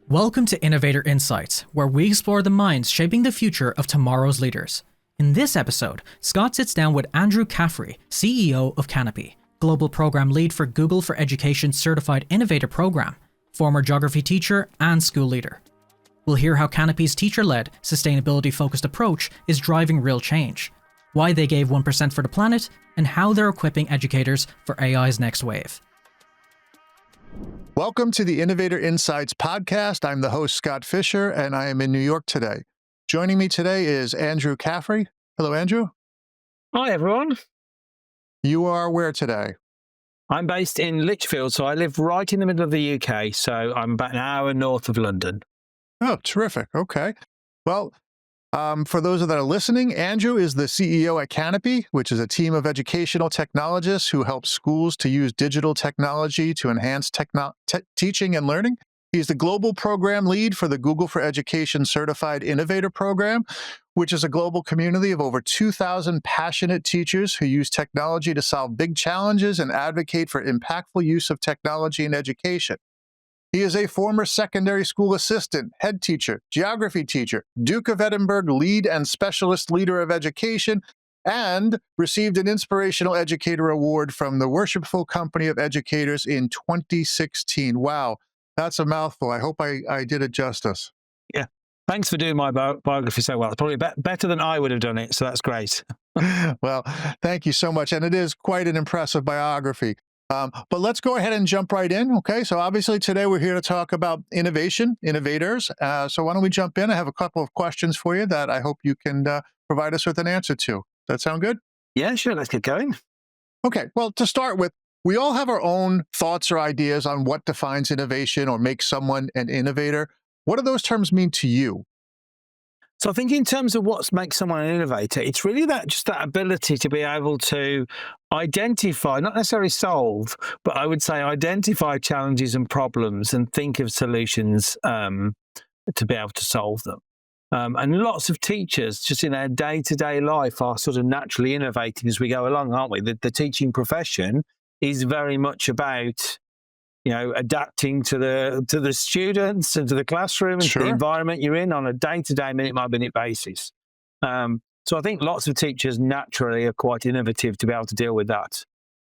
Welcome to Innovator Insights, where we explore the minds shaping the future of tomorrow's leaders. In this episode, Scott sits down with Andrew Caffrey, CEO of Canopy, Global Program Lead for Google for Education Certified Innovator Program, former geography teacher and school leader. We'll hear how Canopy's teacher-led, sustainability-focused approach is driving real change, why they gave 1% for the planet, and how they're equipping educators for AI's next wave. Welcome to the Innovator Insights podcast. I'm the host, Scott Fisher, and I am in New York today. Joining me today is Andrew Caffrey. Hello, Andrew. Hi, everyone. You are where today? I'm based in Lichfield, so I live right in the middle of the UK, so I'm about an hour north of London. Oh, terrific. Okay. Well, for those that are listening, Andrew is the CEO at Canopy, which is a team of educational technologists who help schools to use digital technology to enhance teaching and learning. He's the global program lead for the Google for Education Certified Innovator Program, which is a global community of over 2,000 passionate teachers who use technology to solve big challenges and advocate for impactful use of technology in education. He is a former secondary school assistant, head teacher, geography teacher, Duke of Edinburgh lead and specialist leader of education, and received an Inspirational Educator Award from the Worshipful Company of Educators in 2016. Wow, that's a mouthful. I hope I did it justice. Yeah, thanks for doing my biography so well. It's probably better than I would have done it, so that's great. Well, thank you so much, and it is quite an impressive biography. But let's go ahead and jump right in, okay? So obviously today we're here to talk about innovators. So why don't we jump in? I have a couple of questions for you that I hope you can provide us with an answer to. Does that sound good? Yeah, sure. Let's get going. Okay. Well, to start with, we all have our own thoughts or ideas on what defines innovation or makes someone an innovator. What do those terms mean to you? So I think in terms of what makes someone an innovator, it's really that ability to be able to identify, not necessarily solve, but I would say identify challenges and problems and think of solutions to be able to solve them. And lots of teachers just in their day-to-day life are sort of naturally innovating as we go along, aren't we? The teaching profession is very much about adapting to the students and to the classroom and to the environment you're in on a day-to-day, minute-by-minute basis. So I think lots of teachers naturally are quite innovative to be able to deal with that.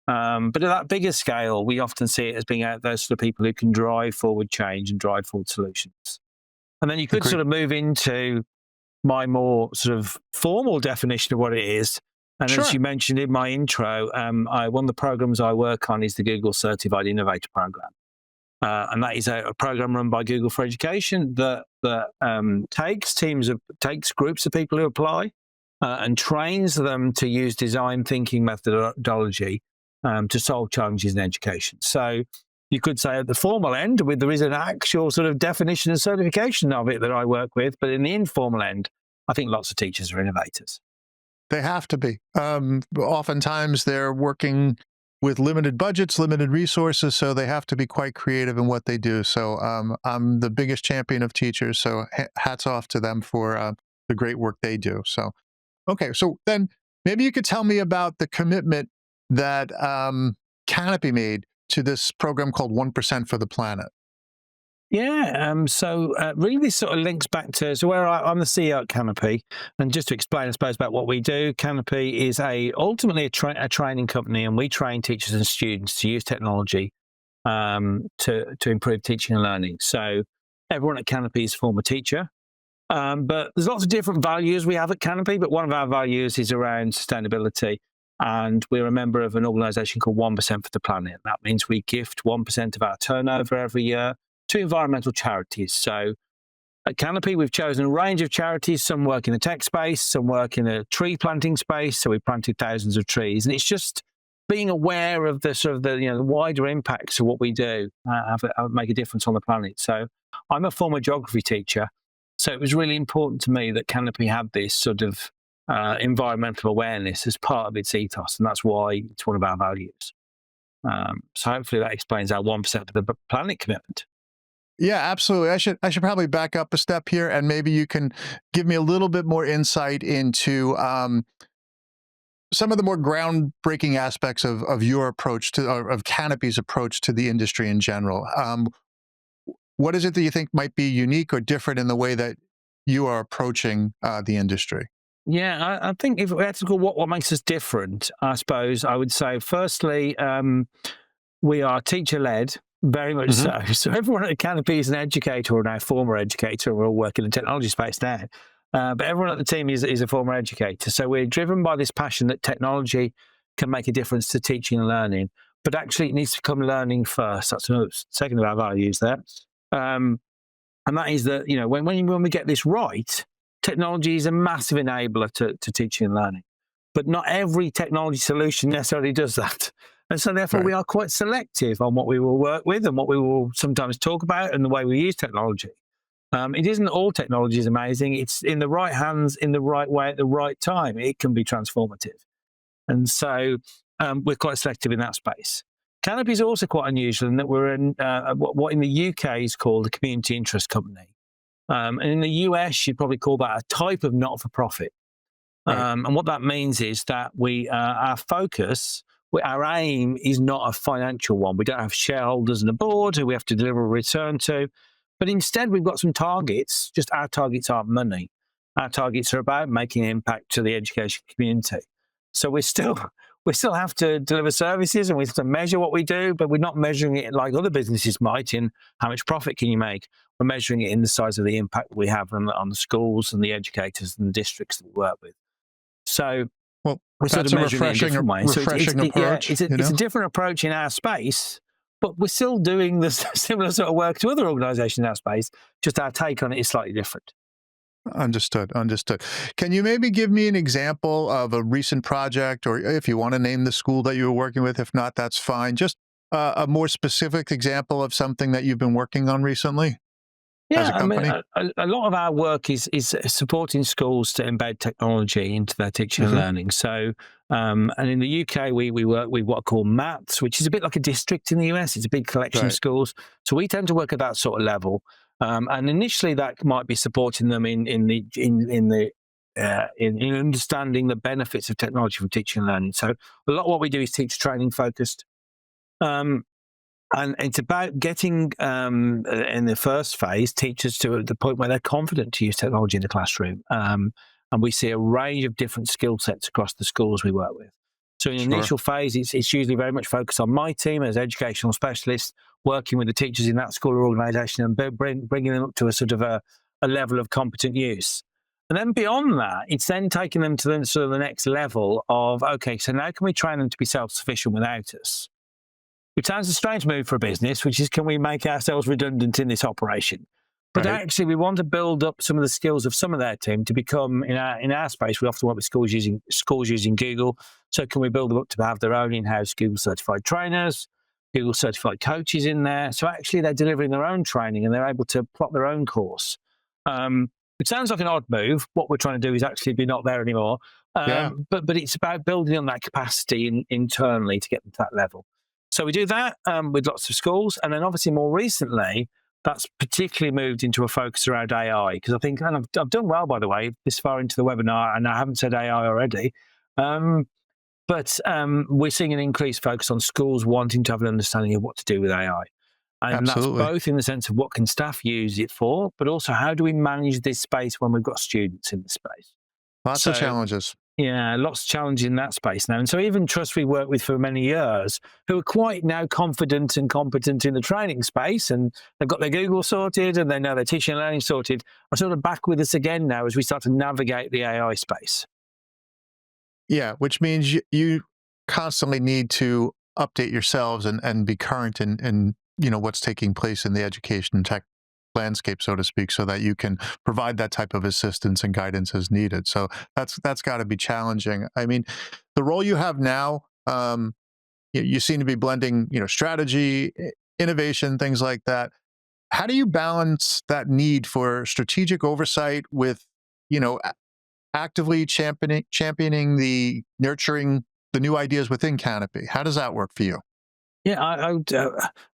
But at that bigger scale, we often see it as being out there sort of people who can drive forward change and drive forward solutions. And then you could sort of move into my more sort of formal definition of what it is. And as you mentioned in my intro, one of the programs I work on is the Google Certified Innovator Program. And that is a program run by Google for Education that takes groups of people who apply and trains them to use design thinking methodology to solve challenges in education. So you could say at the formal end, there is an actual sort of definition and certification of it that I work with, but in the informal end, I think lots of teachers are innovators. They have to be. Oftentimes they're working with limited budgets, limited resources, so they have to be quite creative in what they do. So I'm the biggest champion of teachers, so hats off to them for the great work they do. So, okay, so then maybe you could tell me about the commitment that Canopy made to this program called 1% for the Planet. Yeah, so really this sort of links back to, where I'm the CEO at Canopy, and just to explain, I suppose, about what we do, Canopy is ultimately a training company, and we train teachers and students to use technology to improve teaching and learning. So everyone at Canopy is a former teacher, but there's lots of different values we have at Canopy, but one of our values is around sustainability, and we're a member of an organisation called 1% for the Planet. That means we gift 1% of our turnover every year to environmental charities. So at Canopy, we've chosen a range of charities. Some work in the tech space, some work in the tree planting space. So we've planted thousands of trees. And it's just being aware of the sort of the wider impacts of what we do, make a difference on the planet. So I'm a former geography teacher. So it was really important to me that Canopy had this sort of environmental awareness as part of its ethos. And that's why it's one of our values. So hopefully that explains our 1% of the planet commitment. Yeah, absolutely. I should probably back up a step here, and maybe you can give me a little bit more insight into some of the more groundbreaking aspects of your approach to, of Canopy's approach to the industry in general. what is it that you think might be unique or different in the way that you are approaching the industry? Yeah, I think if we had to call what makes us different, I suppose I would say, firstly, we are teacher-led, very much Hmm. so. So everyone at Canopy is an educator or now former educator. We're all working in the technology space now. But everyone at the team is a former educator. So we're driven by this passion that technology can make a difference to teaching and learning. But actually, it needs to come learning first. That's the second of our values there. And that is that, when we get this right, technology is a massive enabler to teaching and learning. But not every technology solution necessarily does that. And so therefore we Right. are quite selective on what we will work with and what we will sometimes talk about and the way we use technology. It isn't all technology is amazing. It's in the right hands, in the right way, at the right time. It can be transformative. And so we're quite selective in that space. Canopy is also quite unusual in that we're in what in the UK is called a community interest company. And in the US, you'd probably call that a type of not-for-profit. Right. And what that means is that our focus, our aim is not a financial one. We don't have shareholders and a board who we have to deliver a return to. But instead, we've got some targets. Just our targets aren't money. Our targets are about making an impact to the education community. So we still have to deliver services and we have to measure what we do, but we're not measuring it like other businesses might in how much profit can you make. We're measuring it in the size of the impact we have on the schools and the educators and the districts that we work with. So Well, we're sort that's of a measuring it in a different way. refreshing approach. It's a different approach in our space, but we're still doing the similar sort of work to other organisations in our space. Just our take on it is slightly different. Understood. Understood. Can you maybe give me an example of a recent project, or if you want to name the school that you were working with? If not, that's fine. Just a more specific example of something that you've been working on recently as Yeah, a I mean, company? a lot of our work is supporting schools to embed technology into their teaching and Hmm. learning. So, and in the UK, we work with what are called MATs, which is a bit like a district in the US. It's a big collection of Right. schools. So we tend to work at that sort of level. And initially, that might be supporting them in understanding the benefits of technology from teaching and learning. So a lot of what we do is teacher training focused. Um, and it's about getting, in the first phase, teachers to the point where they're confident to use technology in the classroom. And we see a range of different skill sets across the schools we work with. So in the Sure. initial phase, it's usually very much focused on my team as educational specialists, working with the teachers in that school or organisation and bringing them up to a sort of a level of competent use. And then beyond that, it's then taking them to the next level of, okay, so now can we train them to be self-sufficient without us? Which sounds a strange move for a business, which is, can we make ourselves redundant in this operation? But Right. actually, we want to build up some of the skills of some of their team to become, in our space, we often work with schools using Google. So can we build them up to have their own in-house Google certified trainers, Google certified coaches in there? So actually, they're delivering their own training and they're able to plot their own course. It sounds like an odd move. What we're trying to do is actually be not there anymore. Yeah. But it's about building on that capacity internally to get them to that level. So we do that with lots of schools. And then obviously more recently, that's particularly moved into a focus around AI. Because I think, and I've done well, by the way, this far into the webinar, and I haven't said AI already. But we're seeing an increased focus on schools wanting to have an understanding of what to do with AI. And that's Absolutely. both in the sense of what can staff use it for, but also how do we manage this space when we've got students in the space? Lots of So challenges. yeah, lots of challenge in that space now. And so even trusts we worked with for many years who are quite now confident and competent in the training space and they've got their Google sorted and they know their teaching and learning sorted are sort of back with us again now as we start to navigate the AI space. Yeah, which means you constantly need to update yourselves and be current in what's taking place in the education tech landscape, so to speak, so that you can provide that type of assistance and guidance as needed. So that's got to be challenging. I mean, the role you have now, you seem to be blending, strategy, innovation, things like that. How do you balance that need for strategic oversight with, actively championing the nurturing the new ideas within Canopy? How does that work for you? Yeah,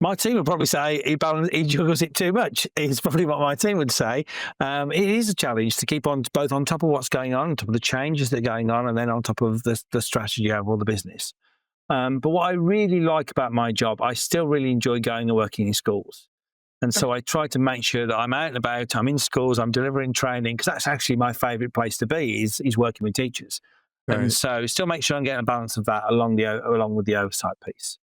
my team would probably say he juggles it too much. Is probably what my team would say. It is a challenge to keep on both on top of what's going on top of the changes that are going on, and then on top of the strategy of all the business. But what I really like about my job, I still really enjoy going and working in schools. And so I try to make sure that I'm out and about, I'm in schools, I'm delivering training, because that's actually my favorite place to be is working with teachers. And Right. so still make sure I'm getting a balance of that along with the oversight piece.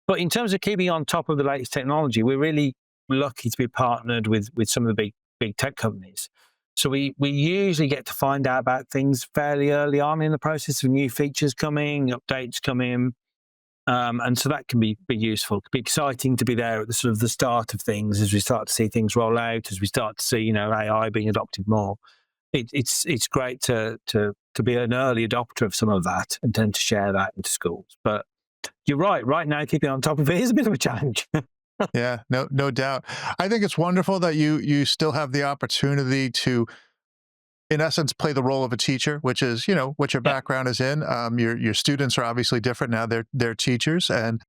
But in terms of keeping on top of the latest technology, we're really lucky to be partnered with some of the big tech companies. So we usually get to find out about things fairly early on in the process of new features coming, updates coming. And so that can be useful. It can be exciting to be there at the sort of the start of things as we start to see things roll out, as we start to see, AI being adopted more. It's great to be an early adopter of some of that and then to share that into schools. But you're right. Right now, keeping on top of it is a bit of a challenge. Yeah, no doubt. I think it's wonderful that you still have the opportunity to, in essence, play the role of a teacher, which is, what your Yeah. background is in. Your students are obviously different now. They're teachers, and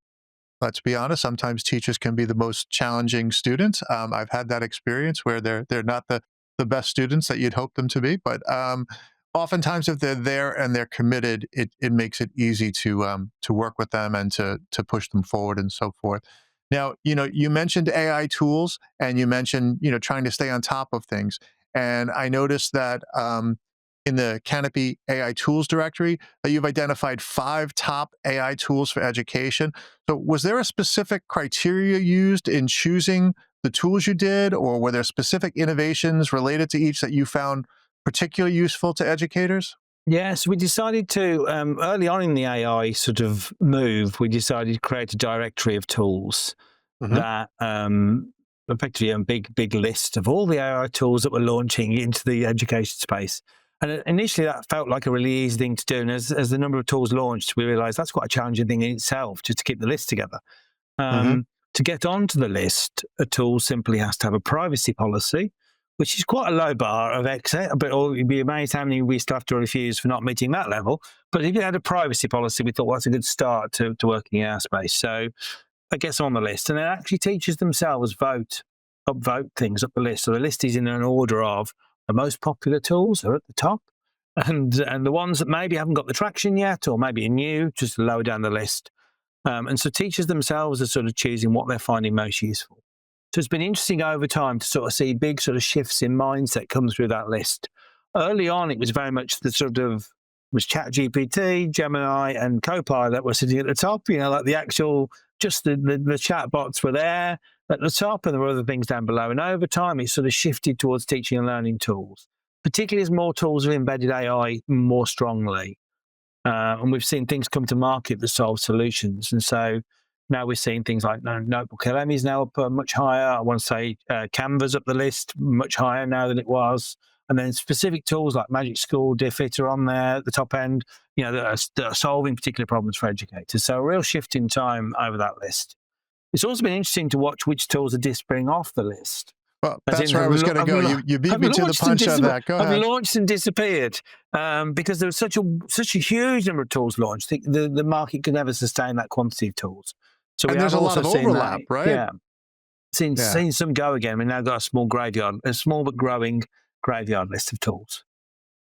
let's be honest, sometimes teachers can be the most challenging students. I've had that experience where they're not the best students that you'd hope them to be, but oftentimes if they're there and they're committed, it makes it easy to work with them and to push them forward and so forth. Now, you mentioned AI tools and you mentioned, trying to stay on top of things. And I noticed that in the Canopy AI tools directory that you've identified 5 top AI tools for education. So was there a specific criteria used in choosing the tools you did, or were there specific innovations related to each that you found particularly useful to educators? Yes, we decided to, early on in the AI sort of move, we decided to create a directory of tools Hmm. that effectively a big list of all the AI tools that were launching into the education space. And initially that felt like a really easy thing to do. And as the number of tools launched, we realized that's quite a challenging thing in itself, just to keep the list together. Hmm. To get onto the list, a tool simply has to have a privacy policy, which is quite a low bar of exit, but you'd be amazed how many we still have to refuse for not meeting that level. But if you had a privacy policy, we thought, well, that's a good start to working in our space. So that gets on the list. And then actually teachers themselves upvote things up the list. So the list is in an order of the most popular tools are at the top, and the ones that maybe haven't got the traction yet, or maybe are new, just lower down the list. And so teachers themselves are sort of choosing what they're finding most useful. So it's been interesting over time to sort of see big sort of shifts in mindset come through that list. Early on, it was very much the sort of was ChatGPT, Gemini, and Copilot were sitting at the top. Like the actual just the chat bots were there at the top, and there were other things down below. And over time, it sort of shifted towards teaching and learning tools, particularly as more tools have embedded AI more strongly. And we've seen things come to market that solve solutions. And so now we're seeing things like Notebook LM is now up much higher. I want to say Canva's up the list much higher now than it was. And then specific tools like Magic School, DFIT are on there at the top end, that are solving particular problems for educators. So a real shift in time over that list. It's also been interesting to watch which tools are disappearing off the list. Well, As that's in, where I was going to go. You beat me to the punch on that. Go have ahead. launched and disappeared because there was such a huge number of tools launched. The market could never sustain that quantity of tools. So we And there's have a lot also of seen overlap, that. right? Yeah, seen Yeah. some go again. We've now got a small but growing graveyard list of tools.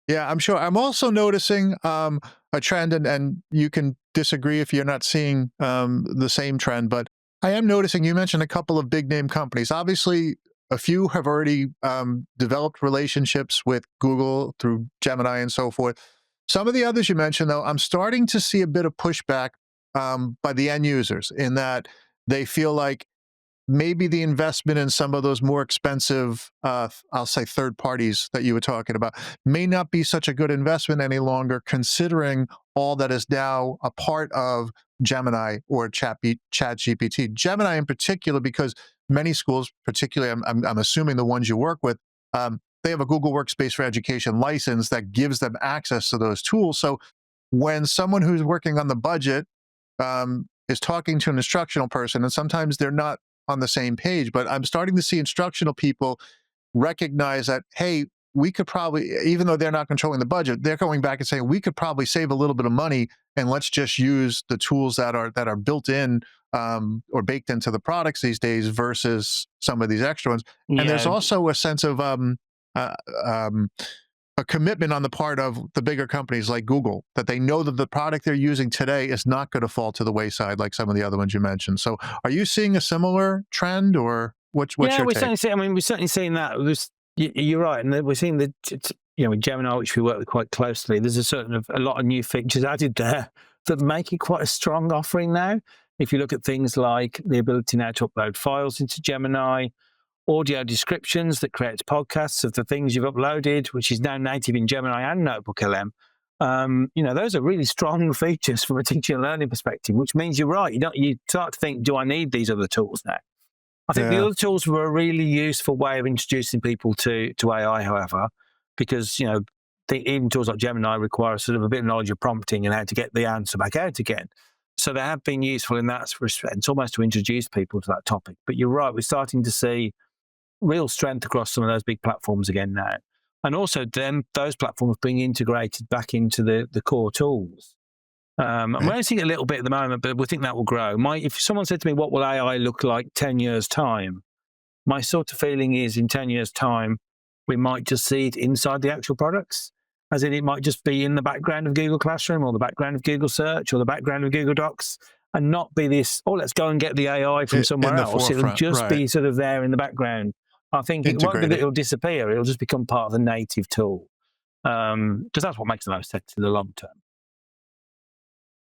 Yeah, I'm sure. I'm also noticing a trend, and you can disagree if you're not seeing the same trend, but I am noticing you mentioned a couple of big name companies. Obviously, a few have already developed relationships with Google through Gemini and so forth. Some of the others you mentioned, though, I'm starting to see a bit of pushback by the end users in that they feel like maybe the investment in some of those more expensive, I'll say third parties that you were talking about, may not be such a good investment any longer, considering all that is now a part of Gemini or ChatGPT. Gemini in particular, because many schools, particularly I'm assuming the ones you work with, they have a Google Workspace for Education license that gives them access to those tools. So when someone who's working on the budget is talking to an instructional person, and sometimes they're not on the same page, but I'm starting to see instructional people recognize that, hey, we could probably, even though they're not controlling the budget, they're going back and saying we could probably save a little bit of money, and let's just use the tools that are built in or baked into the products these days versus some of these extra ones. And there's Yeah, also a sense of uh, um, a commitment on the part of the bigger companies like Google that they know that the product they're using today is not going to fall to the wayside like some of the other ones you mentioned. So are you seeing a similar trend or? What's Yeah, your we're take? certainly seeing. I mean, we're certainly seeing that. You're right, and we're seeing with Gemini, which we work with quite closely. There's a lot of new features added there that make it quite a strong offering now. If you look at things like the ability now to upload files into Gemini, audio descriptions that creates podcasts of the things you've uploaded, which is now native in Gemini and Notebook LM. Those are really strong features from a teaching and learning perspective, which means you're right. You start to think, do I need these other tools now? I think the other tools were a really useful way of introducing people to AI, however, because, even tools like Gemini require sort of a bit of knowledge of prompting and how to get the answer back out again. So they have been useful in that respect. It's almost to introduce people to that topic. But you're right, we're starting to see real strength across some of those big platforms again now. And also those platforms being integrated back into the core tools. And we're only seeing a little bit at the moment, but we think that will grow. If someone said to me, what will AI look like 10 years' time? My sort of feeling is in 10 years' time, we might just see it inside the actual products, as in it might just be in the background of Google Classroom or the background of Google Search or the background of Google Docs, and not be this, let's go and get the AI from somewhere else. It'll just be sort of there in the background. I think it won't be that it'll disappear. It'll just become part of the native tool, because that's what makes the most sense in the long term.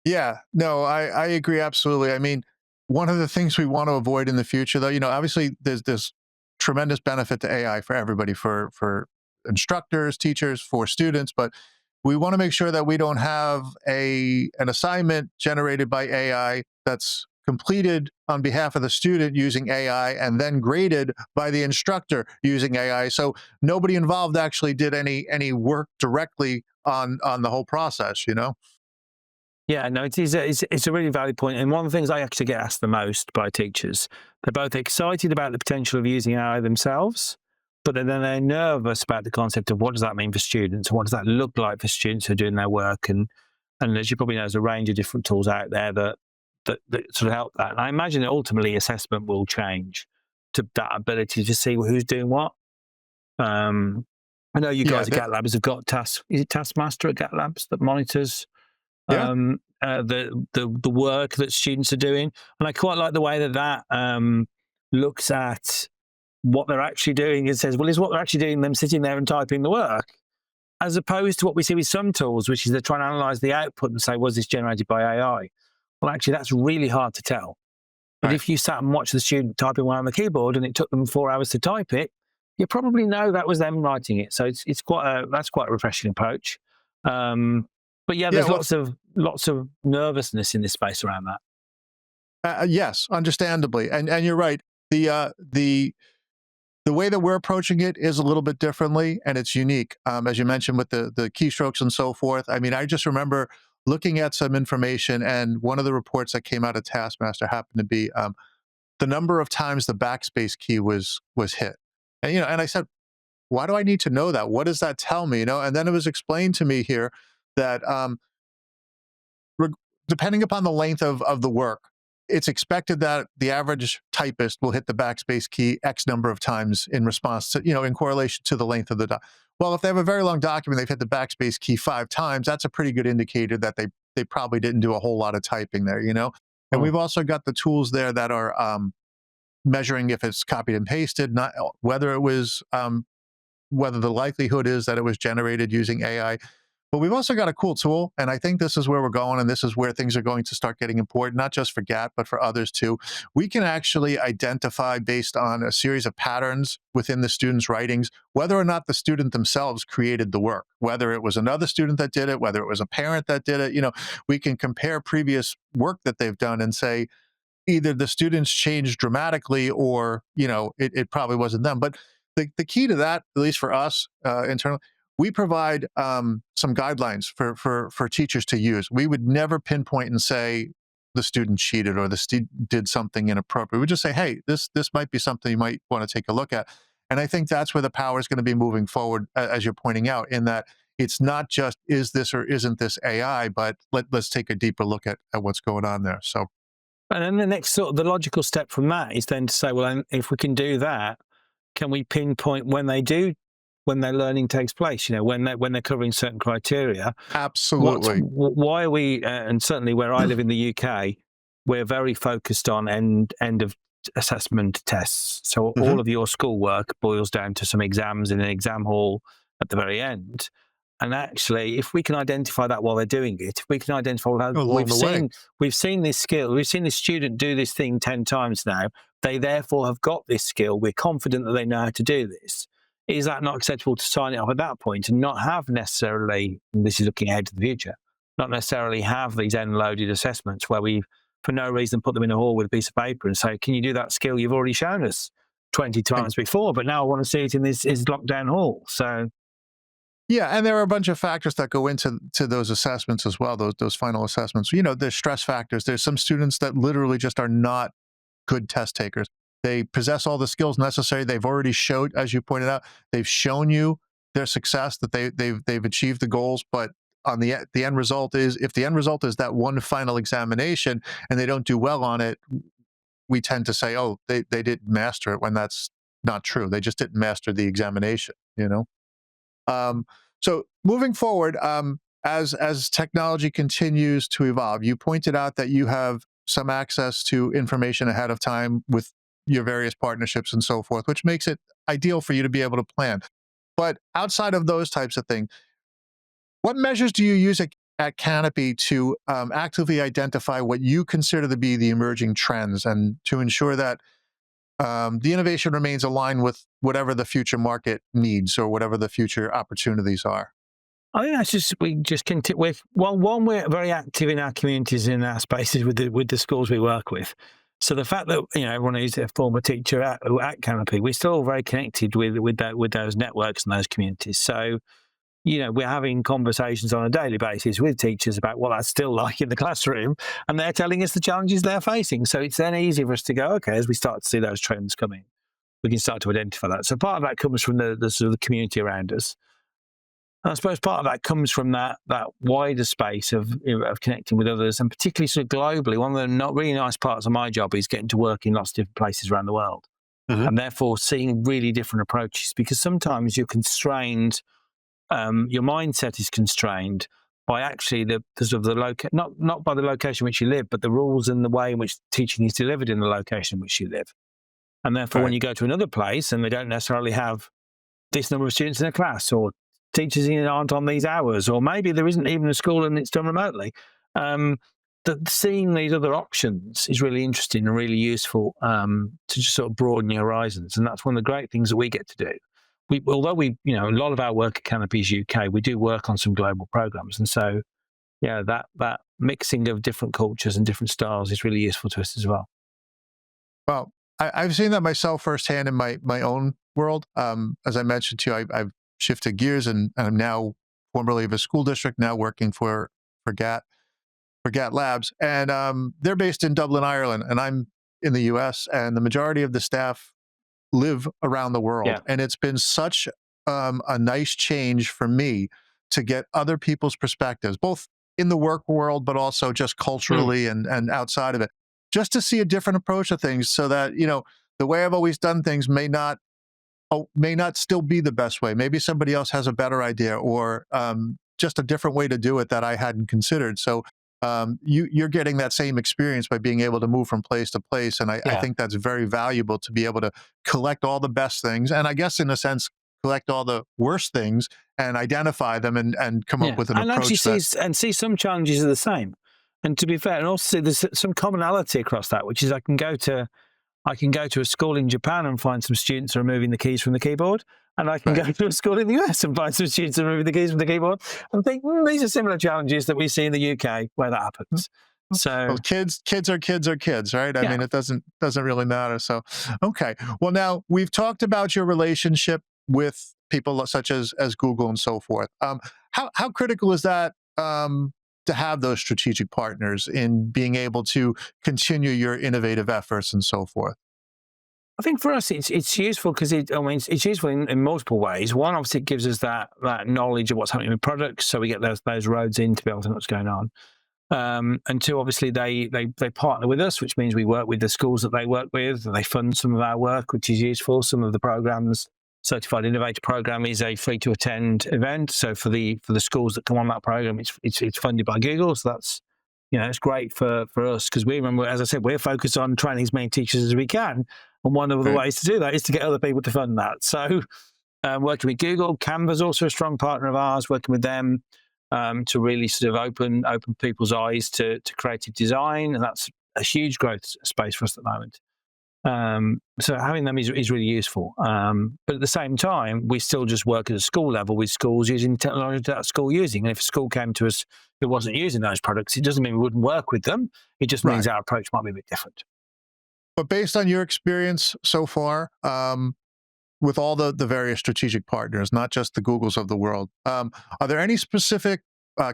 Yeah, no, I agree absolutely. I mean, one of the things we want to avoid in the future, though, obviously there's this tremendous benefit to AI for everybody, for instructors, teachers, for students, but we want to make sure that we don't have an assignment generated by AI that's completed on behalf of the student using AI and then graded by the instructor using AI. So nobody involved actually did any work directly on the whole process, Yeah, no, it's a really valid point. And one of the things I actually get asked the most by teachers, they're both excited about the potential of using AI themselves, but then they're nervous about the concept of what does that mean for students? What does that look like for students who are doing their work? And as you probably know, there's a range of different tools out there that sort of help that. And I imagine that ultimately assessment will change to that ability to see who's doing what. I know you guys at GAT Labs have got Taskmaster at GAT Labs that monitors the work that students are doing, and I quite like the way that looks at what they're actually doing and says, well, is what they're actually doing them sitting there and typing the work, as opposed to what we see with some tools, which is they're trying to analyze the output and say, was this generated by AI? Well, actually, that's really hard to tell. But if you sat and watched the student typing away on the keyboard and it took them 4 hours to type it, you probably know that was them writing it. So that's quite a refreshing approach. But there's lots of nervousness in this space around that. Yes, understandably, and you're right. The way that we're approaching it is a little bit differently, and it's unique. As you mentioned with the keystrokes and so forth. I mean, I just remember looking at some information, and one of the reports that came out of Taskmaster happened to be the number of times the backspace key was hit, and and I said, why do I need to know that? What does that tell me? And then it was explained to me here that depending upon the length of the work, it's expected that the average typist will hit the backspace key X number of times in response to, in correlation to the length of the document. Well, if they have a very long document, they've hit the backspace key 5 times, that's a pretty good indicator that they probably didn't do a whole lot of typing there, And we've also got the tools there that are measuring if it's copied and pasted, not whether it was, whether the likelihood is that it was generated using AI. But we've also got a cool tool, and I think this is where we're going, and this is where things are going to start getting important, not just for GAT, but for others too. We can actually identify, based on a series of patterns within the student's writings, whether or not the student themselves created the work, whether it was another student that did it, whether it was a parent that did it. We can compare previous work that they've done and say, either the students changed dramatically or, it probably wasn't them. But the key to that, at least for us internally, we provide some guidelines for teachers to use. We would never pinpoint and say the student cheated or the student did something inappropriate. We just say, hey, this might be something you might want to take a look at. And I think that's where the power is going to be moving forward, as you're pointing out, in that it's not just is this or isn't this AI, but let's take a deeper look at what's going on there. So, and then the next the logical step from that is then to say, well, if we can do that, can we pinpoint when their learning takes place, when they're covering certain criteria? Absolutely. Why are we, and certainly where I live in the UK, we're very focused on end of based assessment tests. So Mhm. all of your schoolwork boils down to some exams in an exam hall at the very end. And actually, if we can identify that while they're doing it, if we can identify how Along the way. we've seen this skill, we've seen this student do this thing 10 times now, they therefore have got this skill, we're confident that they know how to do this. Is that not acceptable to sign it off at that point and not have necessarily, and this is looking ahead to the future, not necessarily have these end-loaded assessments where we, for no reason, put them in a hall with a piece of paper and say, can you do that skill you've already shown us 20 times before, but now I want to see it in this lockdown hall. So Yeah, and there are a bunch of factors that go into those assessments as well, those final assessments. There's stress factors. There's some students that literally just are not good test takers. They possess all the skills necessary. They've already showed, as you pointed out, they've shown you their success, that they've achieved the goals. But on the end result is, if the end result is that one final examination and they don't do well on it, we tend to say, oh, they didn't master it, when that's not true. They just didn't master the examination. So moving forward, as technology continues to evolve, you pointed out that you have some access to information ahead of time with your various partnerships and so forth, which makes it ideal for you to be able to plan. But outside of those types of things, what measures do you use at Canopy to actively identify what you consider to be the emerging trends, and to ensure that the innovation remains aligned with whatever the future market needs or whatever the future opportunities are? I think that's just, we just continue. One, we're very active in our communities, in our spaces with the schools we work with. So the fact that everyone who's a former teacher at Canopy, we're still very connected with those networks and those communities. So we're having conversations on a daily basis with teachers about what that's still like in the classroom, and they're telling us the challenges they're facing. So it's then easy for us to go, okay, as we start to see those trends coming, we can start to identify that. So part of that comes from the sort of the community around us. And I suppose part of that comes from that wider space of connecting with others, and particularly sort of globally. One of the not really nice parts of my job is getting to work in lots of different places around the world, and therefore seeing really different approaches, because sometimes you're constrained, your mindset is constrained by actually the sort of the not by the location in which you live, but the rules and the way in which teaching is delivered in the location in which you live. And therefore, when you go to another place and they don't necessarily have this number of students in a class, or teachers aren't on these hours, or maybe there isn't even a school and it's done remotely, that seeing these other options is really interesting and really useful, to just sort of broaden your horizons. And that's one of the great things that we get to do. Although a lot of our work at Canopy is UK, we do work on some global programs. And so, that mixing of different cultures and different styles is really useful to us as well. Well, I've seen that myself firsthand in my own world. As I mentioned to you, I've shifted gears, and I'm now formerly of a school district, now working for GAT Labs, and they're based in Dublin, Ireland, and I'm in the US, and the majority of the staff live around the world. Yeah. And it's been such a nice change for me to get other people's perspectives, both in the work world, but also just culturally and outside of it, just to see a different approach to things, so that, the way I've always done things may not still be the best way. Maybe somebody else has a better idea, or just a different way to do it that I hadn't considered. So you're getting that same experience by being able to move from place to place. And I think that's very valuable, to be able to collect all the best things, and I guess in a sense, collect all the worst things and identify them and come up with an approach. See some challenges are the same. And to be fair, and also there's some commonality across that, which is I can go to a school in Japan and find some students who are moving the keys from the keyboard. And I can go to a school in the US and find some students who are moving the keys from the keyboard, and think, these are similar challenges that we see in the UK where that happens. So, well, kids are kids, right? I mean, it doesn't really matter. So, okay. Well, now we've talked about your relationship with people such as Google and so forth. How critical is that, to have those strategic partners in being able to continue your innovative efforts and so forth? I think for us, it's useful because it's useful in multiple ways. One, obviously, it gives us that knowledge of what's happening with products, so we get those roads in to be able to know what's going on. And two, obviously, they partner with us, which means we work with the schools that they work with. They fund some of our work, which is useful. Some of the programs, Certified Innovator program is a free to attend event. So for the schools that come on that program, it's funded by Google. So It's great for us because we remember, as I said, we're focused on training as many teachers as we can. And one of the Right. ways to do that is to get other people to fund that. So working with Google, Canva's also a strong partner of ours, working with them to really sort of open people's eyes to creative design. And that's a huge growth space for us at the moment. So having them is really useful. But at the same time, we still just work at a school level with schools using the technology that school using. And if a school came to us who wasn't using those products, it doesn't mean we wouldn't work with them. It just means Right. our approach might be a bit different. But based on your experience so far, with all the various strategic partners, not just the Googles of the world, are there any specific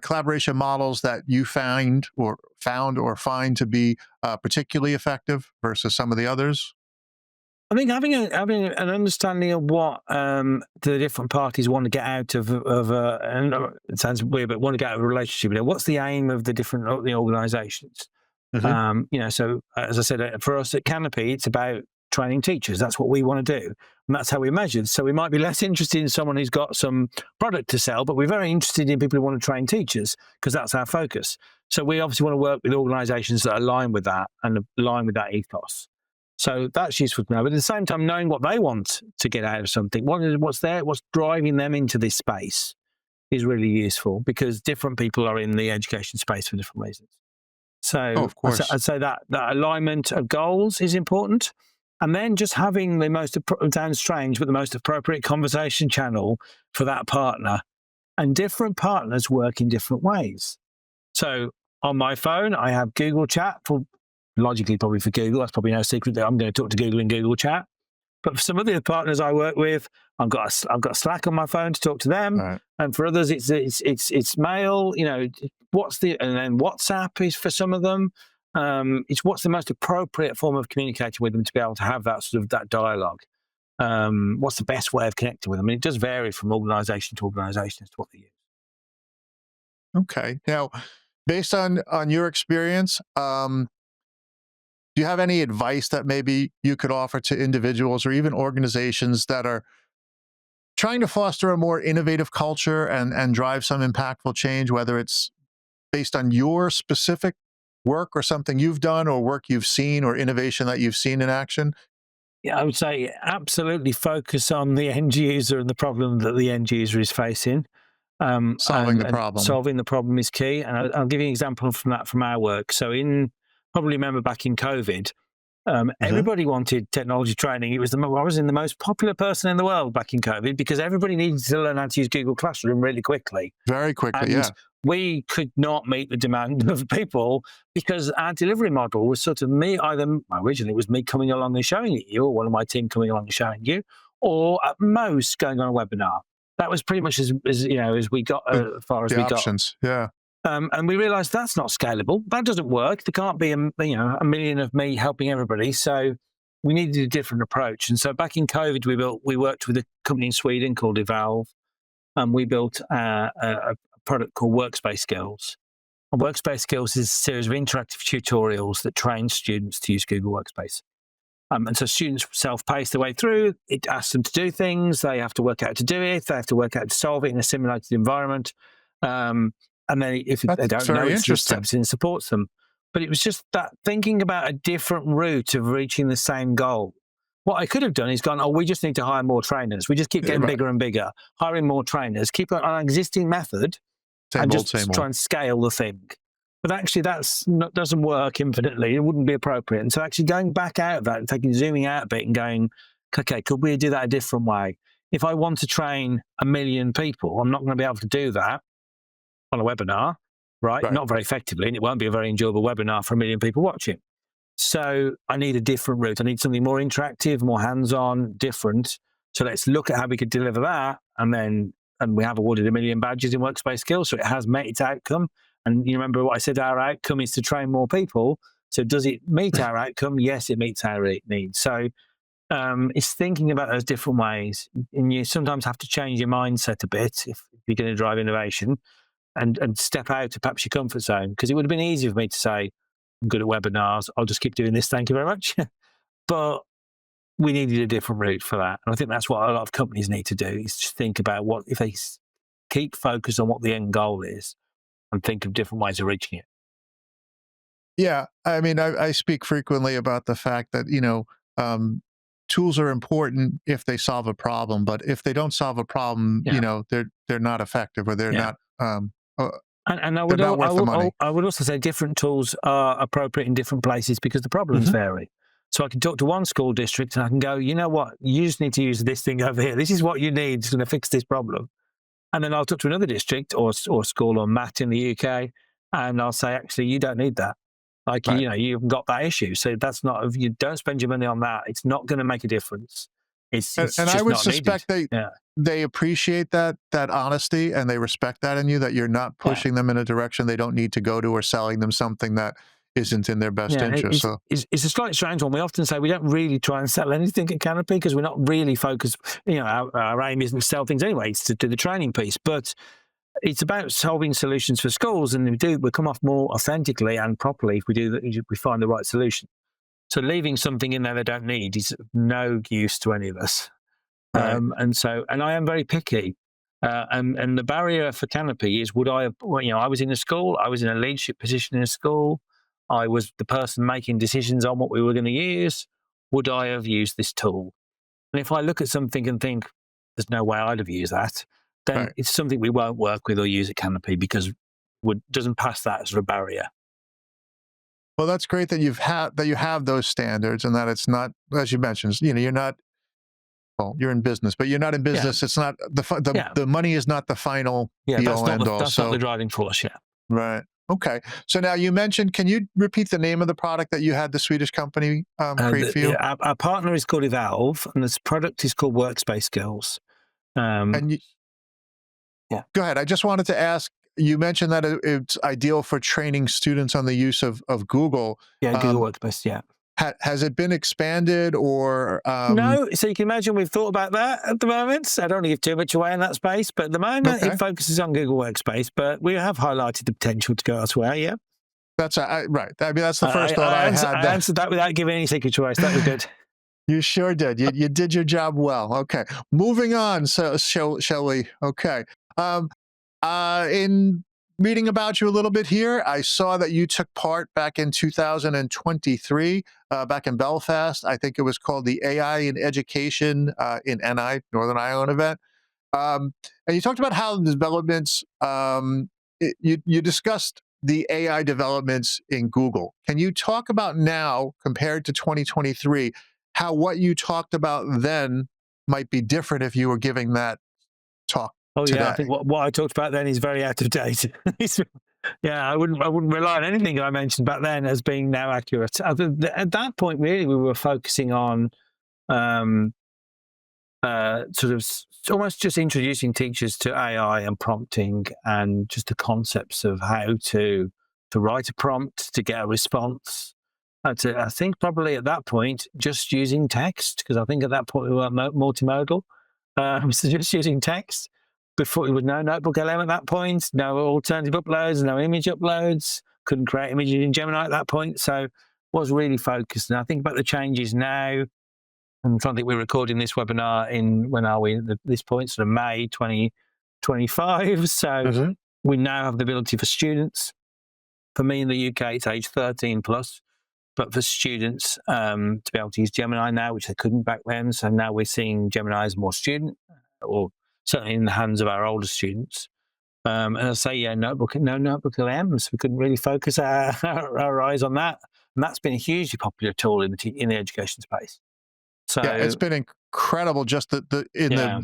collaboration models that you found or find to be particularly effective versus some of the others? I think having an understanding of what the different parties want to get out of and it sounds weird, but want to get out of a relationship. What's the aim of the different organisations? Hmm. So as I said, for us at Canopy, it's about training teachers. That's what we want to do, and that's how we measure. So we might be less interested in someone who's got some product to sell, but we're very interested in people who want to train teachers because that's our focus. So we obviously want to work with organisations that align with that and align with that ethos. So that's useful to know. But at the same time, knowing what they want to get out of something, what's driving them into this space is really useful because different people are in the education space for different reasons. Oh, So of course. I'd say that alignment of goals is important. And then just having sounds strange, but the most appropriate conversation channel for that partner. And different partners work in different ways. So on my phone, I have Google Chat logically probably for Google. That's probably no secret that I'm going to talk to Google in Google Chat. But for some of the partners I work with, I've got Slack on my phone to talk to them, All right. and for others, it's mail. And then WhatsApp is for some of them. It's what's the most appropriate form of communicating with them to be able to have that dialogue. What's the best way of connecting with them? And it does vary from organisation to organisation as to what they use. Okay. Now, based on your experience, do you have any advice that maybe you could offer to individuals or even organizations that are trying to foster a more innovative culture and drive some impactful change, whether it's based on your specific work or something you've done or work you've seen or innovation that you've seen in action? Yeah, I would say absolutely focus on the end user and the problem that the end user is facing. Solving the And problem. solving the problem is key. And I'll give you an example from our work. So probably remember back in COVID, Hmm. everybody wanted technology training. I was in the most popular person in the world back in COVID because everybody needed to learn how to use Google Classroom really quickly. Very quickly, And yeah. we could not meet the demand of people because our delivery model was sort of originally it was me coming along and showing it you, or one of my team coming along and showing you, or at most going on a webinar. That was pretty much as we got The, as far as the we got. options, yeah. And we realized that's not scalable. That doesn't work. There can't be a million of me helping everybody. So we needed a different approach. And so back in COVID, we worked with a company in Sweden called Evolve, and we built a product called Workspace Skills. And Workspace Skills is a series of interactive tutorials that train students to use Google Workspace. And so students self-pace their way through. It asks them to do things. They have to work out how to do it. They have to work out how to solve it in a simulated environment. And then if they That's don't know, very it just interesting. steps in and supports them. But it was just that thinking about a different route of reaching the same goal. What I could have done is gone, we just need to hire more trainers. We just keep getting Right. bigger and bigger, hiring more trainers, keep on an existing method Same and old, same just try old. and scale the thing. But actually, doesn't work infinitely. It wouldn't be appropriate. And so actually going back out of that and zooming out a bit and going, okay, could we do that a different way? If I want to train 1 million people, I'm not going to be able to do that on a webinar, right? Right. Not very effectively, and it won't be a very enjoyable webinar for 1 million people watching. So I need a different route. I need something more interactive, more hands-on, different. So let's look at how we could deliver that. And we have awarded 1 million badges in Workspace Skills. So it has met its outcome. And you remember what I said, our outcome is to train more people. So does it meet our outcome? Yes, it meets our needs. So it's thinking about those different ways. And you sometimes have to change your mindset a bit if you're going to drive innovation and step out of perhaps your comfort zone. Because it would have been easy for me to say, I'm good at webinars. I'll just keep doing this. Thank you very much. But we needed a different route for that. And I think that's what a lot of companies need to do is just think about what if they keep focused on what the end goal is and think of different ways of reaching it. Yeah, I mean, I speak frequently about the fact that, tools are important if they solve a problem, but if they don't solve a problem, Yeah, they're not effective, or yeah. uh, And they're not worth the money. I would also say different tools are appropriate in different places because the problems Mhm. vary. So I can talk to one school district and I can go, you know what, you just need to use this thing over here. This is what you need. It's going to fix this problem. And then I'll talk to another district or school or MAT in the UK, and I'll say, actually, you don't need that. Like, Right. you've got that issue. So that's not, you don't spend your money on that. It's not going to make a difference. It's And I just would not needed. suspect they Yeah. they appreciate that honesty, and they respect that in you, that you're not Yeah. pushing them in a direction they don't need to go to, or selling them something that isn't in their best Yeah, interest. So it's a slightly strange one. We often say we don't really try and sell anything at Canopy because we're not really focused. Our aim isn't to sell things anyway; it's to do the training piece. But it's about solving solutions for schools, and we come off more authentically and properly if we do that. We find the right solution. So leaving something in there they don't need is of no use to any of us. right. And I am very picky. And the barrier for Canopy is, would I have, I was in a school, I was in a leadership position in a school, I was the person making decisions on what we were going to use. Would I have used this tool? And if I look at something and think, there's no way I'd have used that, then Right. it's something we won't work with or use at Canopy because doesn't pass that as a barrier. Well, that's great that you have those standards, and that it's not, as you mentioned, you're not, well, you're in business, but you're not in Yeah, business. It's not yeah, the money is not the final yeah. be all end all. That's not the So driving force. Yeah. right. Okay. So now you mentioned, can you repeat the name of the product that you had the Swedish company create for you? Our partner is called Evolve, and this product is called Workspace Skills. Um, And yeah, go ahead. I just wanted to ask. You mentioned that it's ideal for training students on the use of Google. yeah, Google Um, Workspace. Yeah. has it been expanded, or No, so you can imagine we've thought about that at the moment. So I don't want to give too much away in that space, but at the moment okay? it focuses on Google Workspace. But we have highlighted the potential to go elsewhere. Yeah, That's right. I mean, that's the first thought I had. I answered that without giving any secret choice. That was good. You sure did. You did your job well. Okay. Moving on. So shall we? Okay. In reading about you a little bit here, I saw that you took part back in 2023, back in Belfast. I think it was called the AI in Education in NI, Northern Ireland event. And you talked about how the developments, you discussed the AI developments in Google. Can you talk about now, compared to 2023, how what you talked about then might be different if you were giving that talk Oh yeah, I today? think what I talked about then is very out of date. Yeah, I wouldn't rely on anything I mentioned back then as being now accurate. At that point, really, we were focusing on um, almost just introducing teachers to AI and prompting and just the concepts of how to write a prompt to get a response. I think probably at that point just using text, because I think at that point we were multimodal. So just using text. Before, there was no notebook LM at that point, no alternative uploads, no image uploads. Couldn't create images in Gemini at that point, so was really focused. And I think about the changes now. I'm trying to think, we're recording this webinar in, when are we at this point? Sort of May 2025. So Mhm. we now have the ability for students. For me in the UK, it's age 13 plus, but for students to be able to use Gemini now, which they couldn't back then. So now we're seeing Gemini as more student, or certainly in the hands of our older students. And I say, yeah, no notebook LMs. We couldn't really focus our eyes on that. And that's been a hugely popular tool in the education space. Yeah, it's So been incredible, just the in yeah,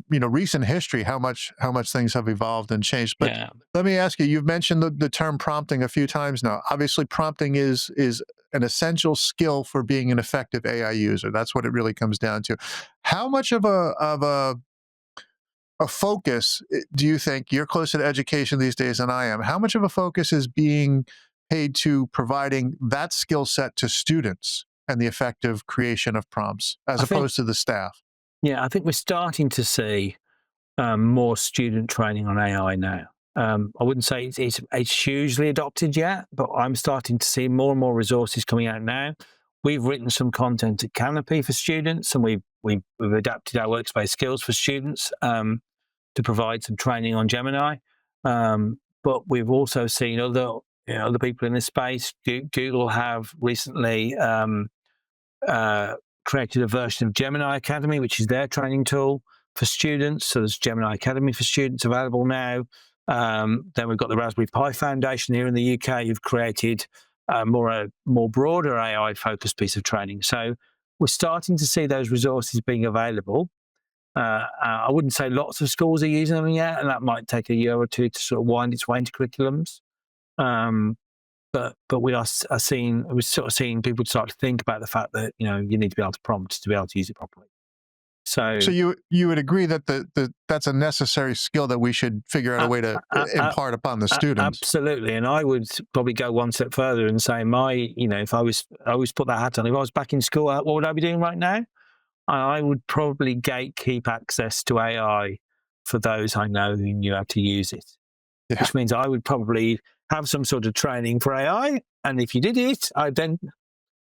the recent history, how much things have evolved and changed. But yeah. let me ask you, you've mentioned the term prompting a few times now. Obviously, prompting is an essential skill for being an effective AI user. That's what it really comes down to. How much of a focus do you think, you're closer to education these days than I am, how much of a focus is being paid to providing that skill set to students and the effective creation of prompts, as I think opposed to the staff? I think we're starting to see more student training on AI now. I wouldn't say it's hugely adopted yet, but I'm starting to see more and more resources coming out now. We've written some content at Canopy for students, and we've adapted our workspace skills for students to provide some training on Gemini. But we've also seen other other people in this space. Google have recently created a version of Gemini Academy, which is their training tool for students. So there's Gemini Academy for students available now. Then we've got the Raspberry Pi Foundation here in the UK. You've created a more broader AI-focused piece of training. So we're starting to see those resources being available. I wouldn't say lots of schools are using them yet, and that might take a year or two to sort of wind its way into curriculums. But we're sort of seeing people start to think about the fact that you need to be able to prompt to be able to use it properly. So you would agree that that's a necessary skill that we should figure out a way to impart upon the students. Absolutely, and I would probably go one step further and say if I always put that hat on. If I was back in school, what would I be doing right now? I would probably gatekeep access to AI for those I know who knew how to use it, which means I would probably have some sort of training for AI. And if you did it, I'd then,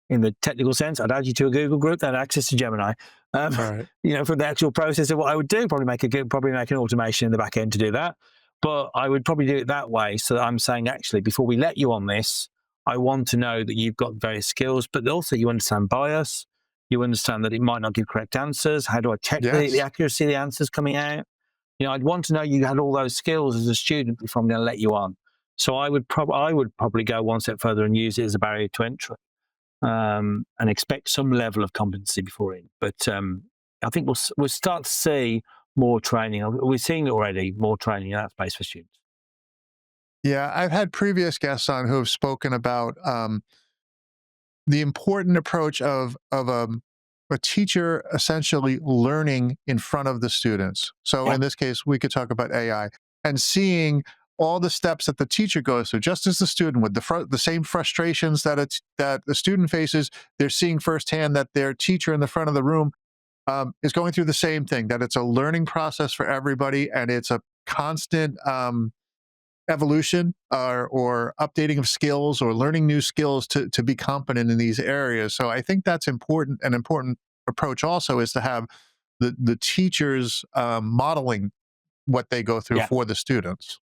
in the technical sense, I'd add you to a Google group that had access to Gemini. Right. For the actual process of what I would do, probably make an automation in the back end to do that. But I would probably do it that way. So that I'm saying, actually, before we let you on this, I want to know that you've got various skills, but also you understand bias. You understand that it might not give correct answers. How do I check the accuracy of the answers coming out? I'd want to know you had all those skills as a student before I'm going to let you on. So I would probably go one step further and use it as a barrier to entry, and expect some level of competency before it. But I think we'll start to see more training. We're seeing it already, more training in that space for students. Yeah, I've had previous guests on who have spoken about the important approach of a teacher essentially learning in front of the students. So in this case, we could talk about AI and seeing all the steps that the teacher goes through, just as the student with the same frustrations that the student faces, they're seeing firsthand that their teacher in the front of the room is going through the same thing, that it's a learning process for everybody, and it's a constant evolution or updating of skills or learning new skills to be competent in these areas. So I think that's important. An important approach also is to have the teachers modeling what they go through for the students.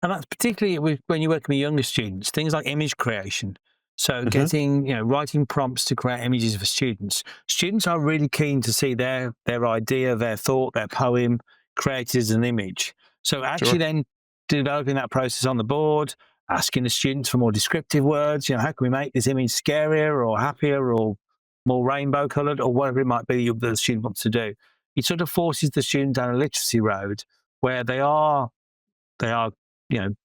And that's particularly when you're working with younger students, things like image creation. So getting, writing prompts to create images for students. Students are really keen to see their idea, their thought, their poem created as an image. So actually then developing that process on the board, asking the students for more descriptive words, how can we make this image scarier or happier or more rainbow coloured or whatever it might be that the student wants to do. It sort of forces the student down a literacy road where they are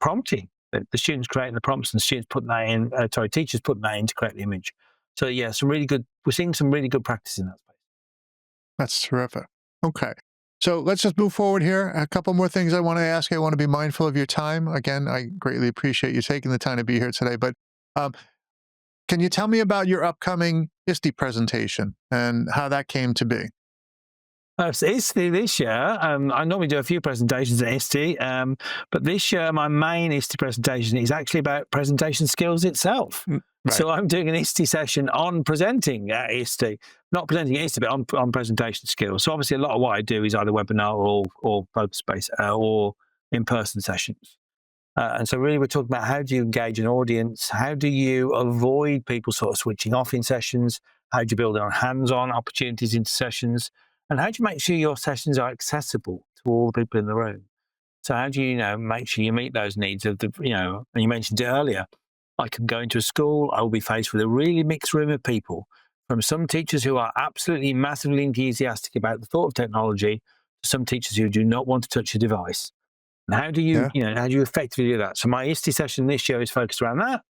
prompting. The students creating the prompts and students putting that in, teachers putting that in to create the image. So yeah, we're seeing some really good practice in that space. That's terrific. Okay. So let's just move forward here. A couple more things I want to ask. I want to be mindful of your time. Again, I greatly appreciate you taking the time to be here today. But can you tell me about your upcoming ISTE presentation and how that came to be? So ISTE this year, I normally do a few presentations at ISTE, but this year my main ISTE presentation is actually about presentation skills itself. Right. So I'm doing an ISTE session on presenting at ISTE, not presenting at ISTE, but on presentation skills. So obviously a lot of what I do is either webinar or focus-based or in-person sessions. And so really we're talking about how do you engage an audience? How do you avoid people sort of switching off in sessions? How do you build on hands-on opportunities into sessions? And how do you make sure your sessions are accessible to all the people in the room? So how do you, make sure you meet those needs of the, and you mentioned it earlier, I can go into a school, I will be faced with a really mixed room of people, from some teachers who are absolutely massively enthusiastic about the thought of technology to some teachers who do not want to touch a device. And how do you, how do you effectively do that? So my ISTE session this year is focused around that.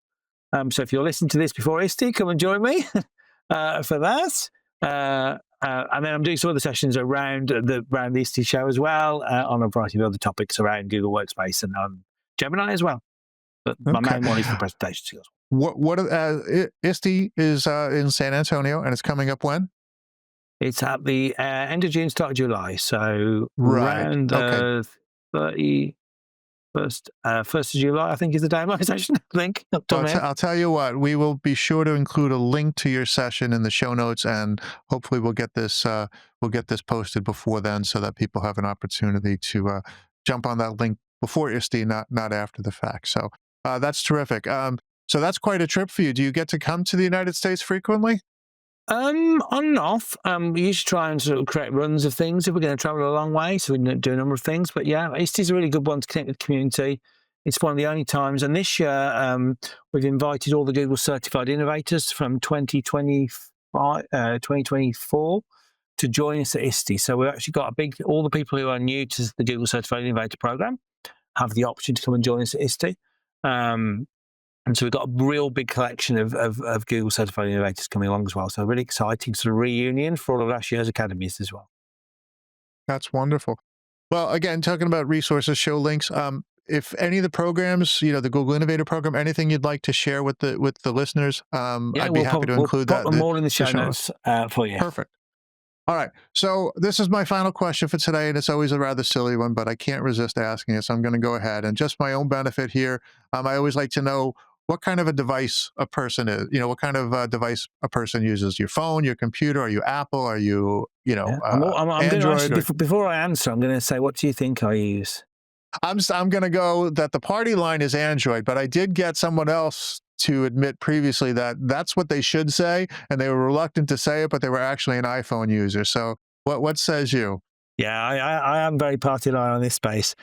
So if you're listening to this before ISTE, come and join me for that. And then I'm doing some other sessions around the ISTE show as well, on a variety of other topics around Google Workspace and Gemini as well. But my main one is for presentation skills. ISTE is in San Antonio, and it's coming up when? It's at the end of June, start of July. So around 1st of July, I think, is the day of my session. I think. I'll tell you what, we will be sure to include a link to your session in the show notes, and hopefully we'll get this posted before then, so that people have an opportunity to jump on that link before ISTE, not after the fact. So That's terrific. So that's quite a trip for you. Do you get to come to the United States frequently? On and off. We usually try and sort of create runs of things if we're going to travel a long way, so we do a number of things. But yeah, East is a really good one to connect with the community. It's one of the only times, and this year we've invited all the Google certified innovators from 2024 to join us at ISTE. So we've actually got all the people who are new to the Google Certified Innovator Program have the option to come and join us at ISTE. And so we've got a real big collection of Google Certified Innovators coming along as well. So really exciting sort of reunion for all of last year's academies as well. That's wonderful. Well, again, talking about resources, show links. If any of the programs, the Google Innovator Program, anything you'd like to share with the listeners, I'd be happy to include that. We'll put them all in the show notes for you. Perfect. All right. So this is my final question for today, and it's always a rather silly one, but I can't resist asking it, so I'm going to go ahead. And just my own benefit here, I always like to know what kind of a device a person is. What kind of device a person uses. Your phone, your computer. Are you Apple? Are you, I'm Android? Before I answer, I'm going to say, what do you think I use? I'm going to go that the party line is Android, but I did get someone else to admit previously that that's what they should say, and they were reluctant to say it, but they were actually an iPhone user. So what says you? Yeah, I am very party line on this space.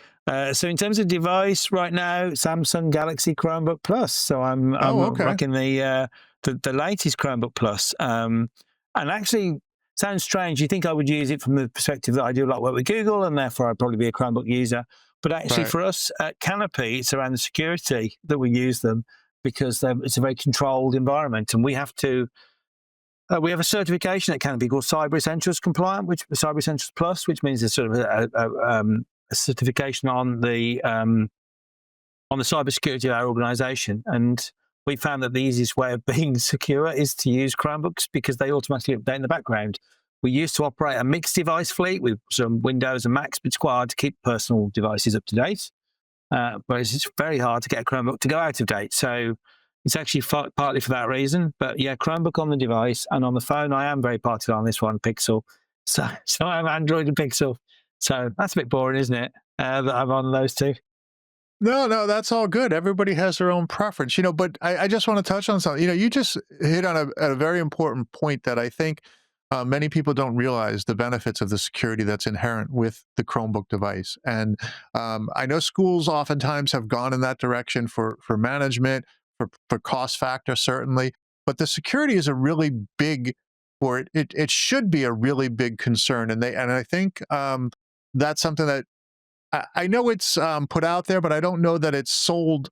So in terms of device right now, Samsung Galaxy Chromebook Plus. So I'm rocking the latest Chromebook Plus. And actually, sounds strange. You think I would use it from the perspective that I do a lot of work with Google, and therefore I'd probably be a Chromebook user. But actually, for us at Canopy, it's around the security that we use them, because it's a very controlled environment, and we have to. We have a certification at Canopy called Cyber Essentials Compliant, Cyber Essentials Plus, which means there's sort of a certification on the cybersecurity of our organisation. And we found that the easiest way of being secure is to use Chromebooks, because they automatically update in the background. We used to operate a mixed device fleet with some Windows and Macs, but it's quite hard to keep personal devices up to date. Whereas it's very hard to get a Chromebook to go out of date. So it's actually partly for that reason. But yeah, Chromebook on the device, and on the phone, I am very partial on this one, Pixel. So I'm Android and Pixel. So that's a bit boring, isn't it? That I'm on those two. No, that's all good. Everybody has their own preference, but I just want to touch on something. You just hit on a very important point that I think many people don't realize the benefits of the security that's inherent with the Chromebook device. And I know schools oftentimes have gone in that direction for management, for cost factor, certainly. But the security is a really big, or it should be a really big concern. And I think that's something that I know it's put out there, but I don't know that it's sold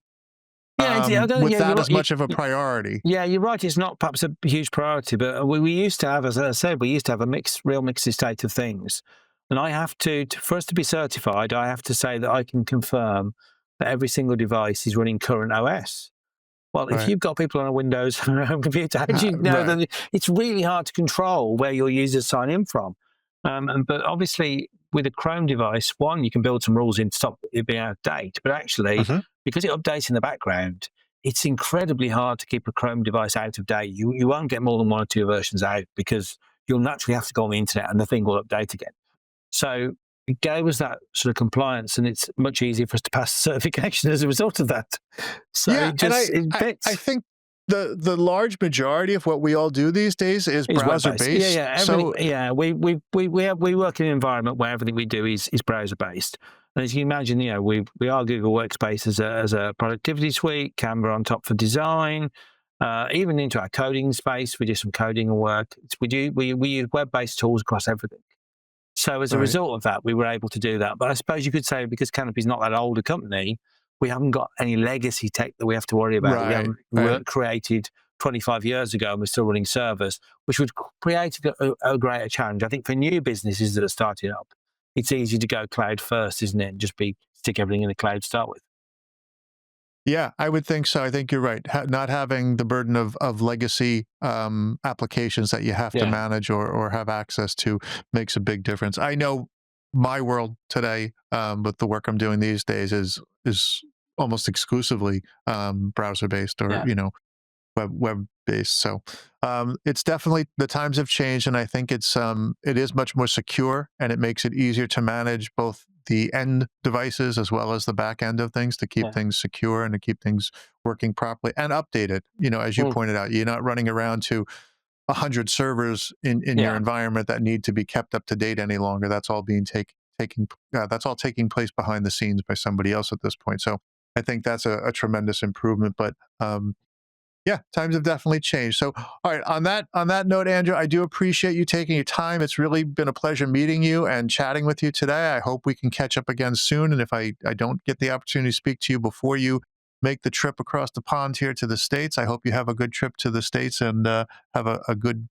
as much of a priority. Yeah, you're right. It's not perhaps a huge priority, but we used to have, as I said, a real mixed state of things. And I have to, for us to be certified, I have to say that I can confirm that every single device is running current OS. Well, if you've got people on a Windows or a home computer, how do you know that it's really hard to control where your users sign in from? But obviously, with a Chrome device, one, you can build some rules in to stop it being out of date. But actually, because it updates in the background, it's incredibly hard to keep a Chrome device out of date. You won't get more than 1 or 2 versions out, because you'll naturally have to go on the internet and the thing will update again. So it gave us that sort of compliance, and it's much easier for us to pass certification as a result of that. So I think the large majority of what we all do these days is browser-based. We work in an environment where everything we do is browser-based. And as you imagine, we are Google Workspace as a productivity suite, Canva on top for design, even into our coding space. We do some coding and work. We use web-based tools across everything. So as a result of that, we were able to do that. But I suppose you could say, because Canopy's not that old a company, we haven't got any legacy tech that we have to worry about. We were created 25 years ago, and we're still running servers, which would create a greater challenge. I think for new businesses that are starting up, it's easy to go cloud first, isn't it? And just stick everything in the cloud to start with. Yeah, I would think so. I think you're right. Not having the burden of legacy applications that you have to manage or have access to makes a big difference. I know my world today, with the work I'm doing these days, is almost exclusively browser-based or web-based. So it's definitely, the times have changed, and I think it is much more secure, and it makes it easier to manage both the end devices as well as the back end of things to keep things secure and to keep things working properly and updated. As you pointed out, you're not running around to 100 servers in your environment that need to be kept up to date any longer. That's all being that's all taking place behind the scenes by somebody else at this point. So I think that's a tremendous improvement. But yeah, times have definitely changed. So, all right, on that note, Andrew, I do appreciate you taking your time. It's really been a pleasure meeting you and chatting with you today. I hope we can catch up again soon. And if I don't get the opportunity to speak to you before you make the trip across the pond here to the States, I hope you have a good trip to the States and have a good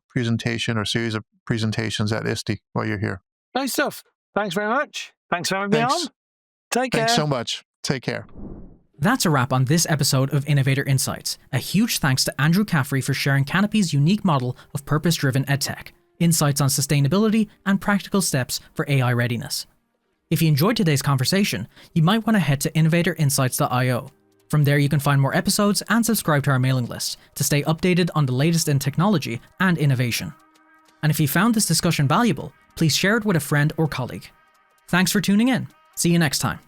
presentation or series of presentations at ISTE while you're here. Nice stuff. Thanks very much. Thanks for having me on. Take care. Thanks so much. Take care. That's a wrap on this episode of Innovator Insights. A huge thanks to Andrew Caffrey for sharing Canopy's unique model of purpose-driven edtech, insights on sustainability, and practical steps for AI readiness. If you enjoyed today's conversation, you might want to head to innovatorinsights.io. From there you can find more episodes and subscribe to our mailing list to stay updated on the latest in technology and innovation. And if you found this discussion valuable, please share it with a friend or colleague. Thanks for tuning in. See you next time.